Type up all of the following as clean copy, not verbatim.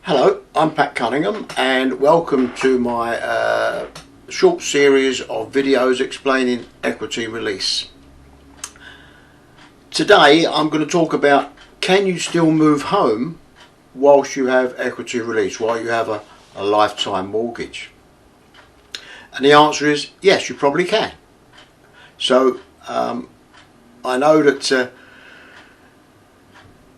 Hello, I'm Pat Cunningham and welcome to my short series of videos explaining equity release. Today I'm going to talk about, can you still move home whilst you have equity release, while you have a lifetime mortgage? And the answer is yes, you probably can. So I know that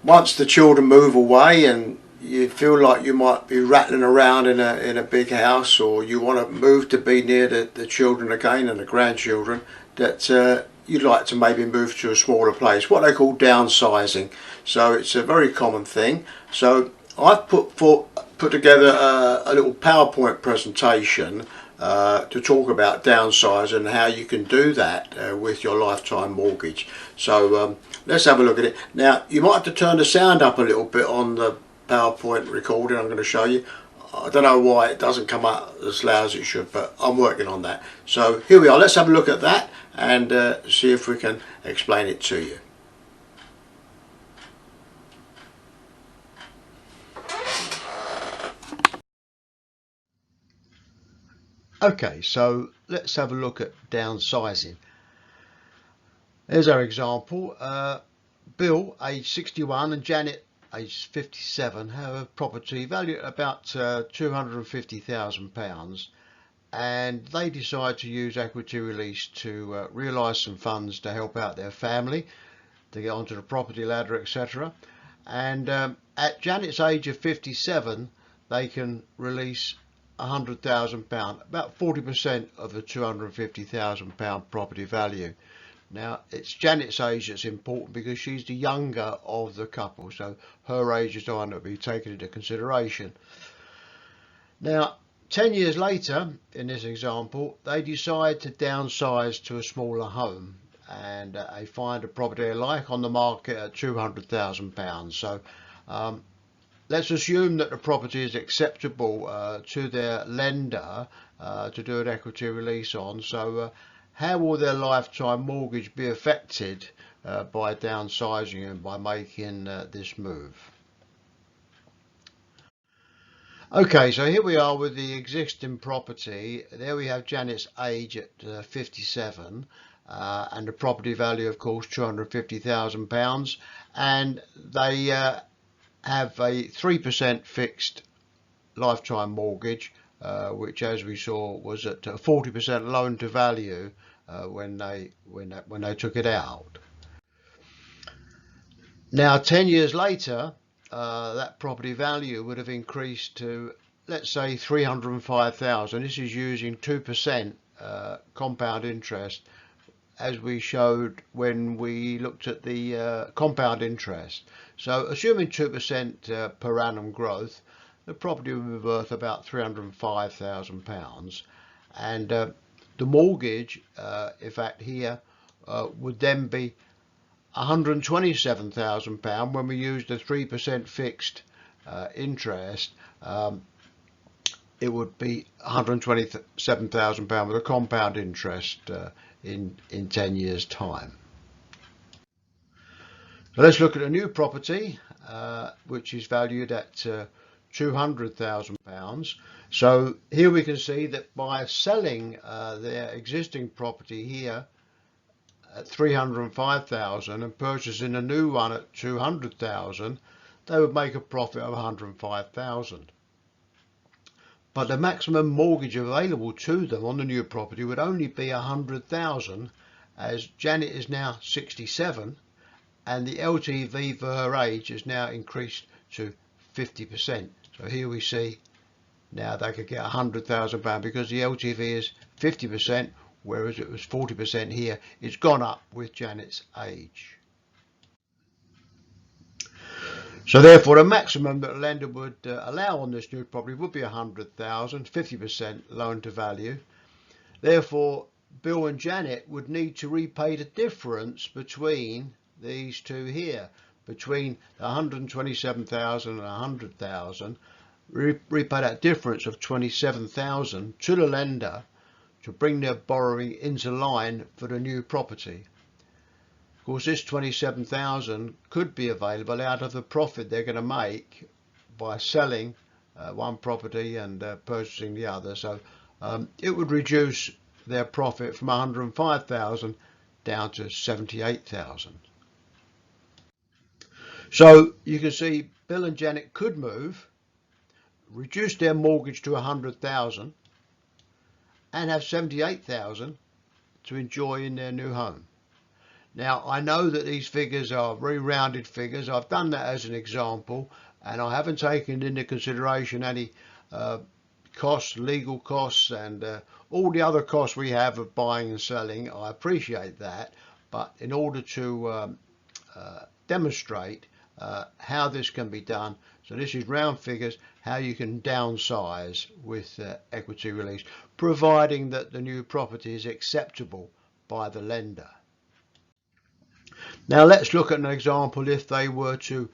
once the children move away and you feel like you might be rattling around in a big house, or you want to move to be near the children again and the grandchildren, that you'd like to maybe move to a smaller place, what they call downsizing. So it's a very common thing. So I've put together a little PowerPoint presentation to talk about downsizing and how you can do that with your lifetime mortgage. So let's have a look at it. Now, you might have to turn the sound up a little bit on the PowerPoint recording I'm going to show you. I don't know why it doesn't come out as loud as it should, but I'm working on that. So here we are. Let's have a look at that and see if we can explain it to you. Okay, so let's have a look at downsizing. There's our example. Bill, age 61, and Janet, age 57, have a property valued at about £250,000, and they decide to use equity release to realise some funds to help out their family, to get onto the property ladder, etc. And at Janet's age of 57, they can release £100,000, about 40% of the £250,000 property value. Now, it's Janet's age that's important because she's the younger of the couple, so her age is the one that will be taken into consideration. Now, 10 years later, in this example, they decide to downsize to a smaller home, and they find a property they like on the market at £200,000. So let's assume that the property is acceptable to their lender to do an equity release on. So how will their lifetime mortgage be affected by downsizing and by making this move? Okay, so here we are with the existing property. There we have Janet's age at 57, and the property value, of course, £250,000, and they have a 3% fixed lifetime mortgage, which, as we saw, was at 40% loan to value when they took it out. Now, 10 years later, that property value would have increased to, let's say, £305,000. This is using 2% compound interest, as we showed when we looked at the compound interest. So assuming 2% per annum growth, the property would be worth about £305,000, and the mortgage, in fact, here would then be £127,000 when we use the 3% fixed interest. It would be £127,000 with a compound interest in 10 years' time. So let's look at a new property, which is valued at £200,000. So here we can see that by selling their existing property here at £305,000 and purchasing a new one at £200,000, they would make a profit of £105,000. But the maximum mortgage available to them on the new property would only be £100,000, as Janet is now 67 and the LTV for her age is now increased to 50%. So here we see now they could get £100,000 because the LTV is 50%, whereas it was 40% here. It's gone up with Janet's age. So therefore, the maximum that a lender would allow on this new property would be £100,000, 50% loan to value. Therefore, Bill and Janet would need to repay the difference between these two here, between £127,000 and £100,000. Repay that difference of £27,000 to the lender to bring their borrowing into line for the new property. Of course, this £27,000 could be available out of the profit they're going to make by selling one property and purchasing the other. So it would reduce their profit from 105,000 down to 78,000. So you can see Bill and Janet could move, reduce their mortgage to 100,000 and have 78,000 to enjoy in their new home. Now, I know that these figures are very rounded figures. I've done that as an example, and I haven't taken into consideration any costs, legal costs, and all the other costs we have of buying and selling. I appreciate that, but in order to demonstrate how this can be done, so this is round figures, how you can downsize with equity release, providing that the new property is acceptable by the lender. Now let's look at an example if they were to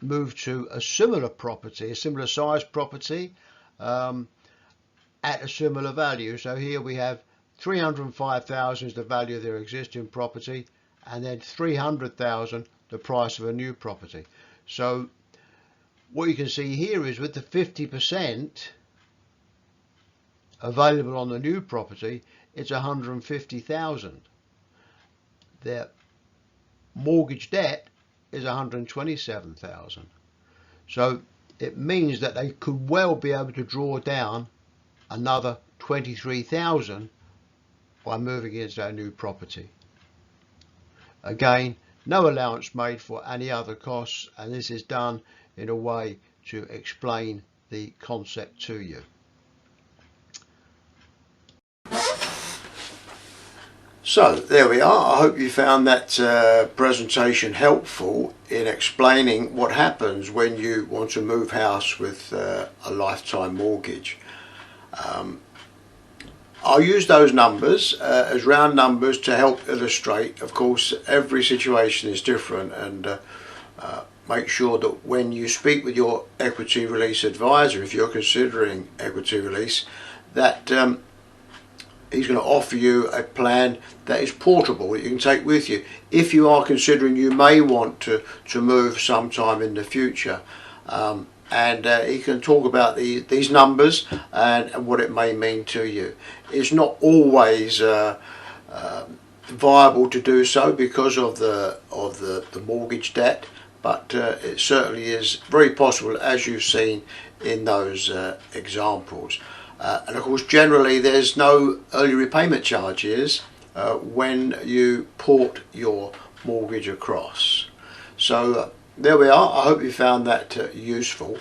move to a similar property, a similar size property at a similar value. So here we have 305,000 is the value of their existing property, and then 300,000 the price of a new property. So what you can see here is with the 50% available on the new property, it's 150,000. Their mortgage debt is 127,000. So it means that they could well be able to draw down another 23,000 by moving into their new property. Again, no allowance made for any other costs, and this is done in a way to explain the concept to you. So there we are. I hope you found that presentation helpful in explaining what happens when you want to move house with a lifetime mortgage. I'll use those numbers as round numbers to help illustrate. Of course, every situation is different, and make sure that when you speak with your equity release advisor, if you're considering equity release, that he's going to offer you a plan that is portable, that you can take with you if you are considering you may want to move sometime in the future. And he can talk about these numbers and what it may mean to you. It's not always viable to do so because of the mortgage debt, but it certainly is very possible, as you've seen in those examples. And of course, generally there's no early repayment charges when you port your mortgage across. So there we are. I hope you found that useful.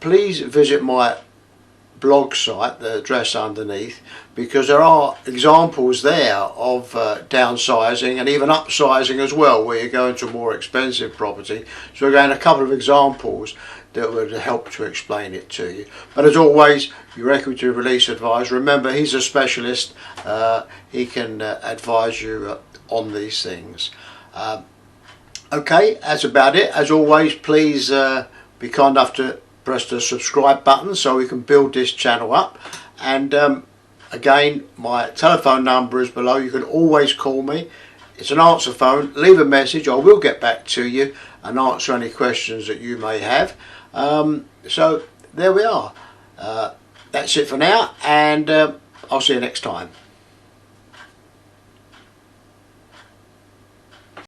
Please visit my blog site, the address underneath, because there are examples there of downsizing and even upsizing as well, where you go into a more expensive property. So again, a couple of examples that would help to explain it to you. But as always, your equity release advisor, remember, he's a specialist. He can advise you on these things. Okay, that's about it. As always, please be kind enough to press the subscribe button so we can build this channel up. And again, my telephone number is below. You can always call me. It's an answer phone. Leave a message. I will get back to you and answer any questions that you may have. So there we are. That's it for now, and I'll see you next time.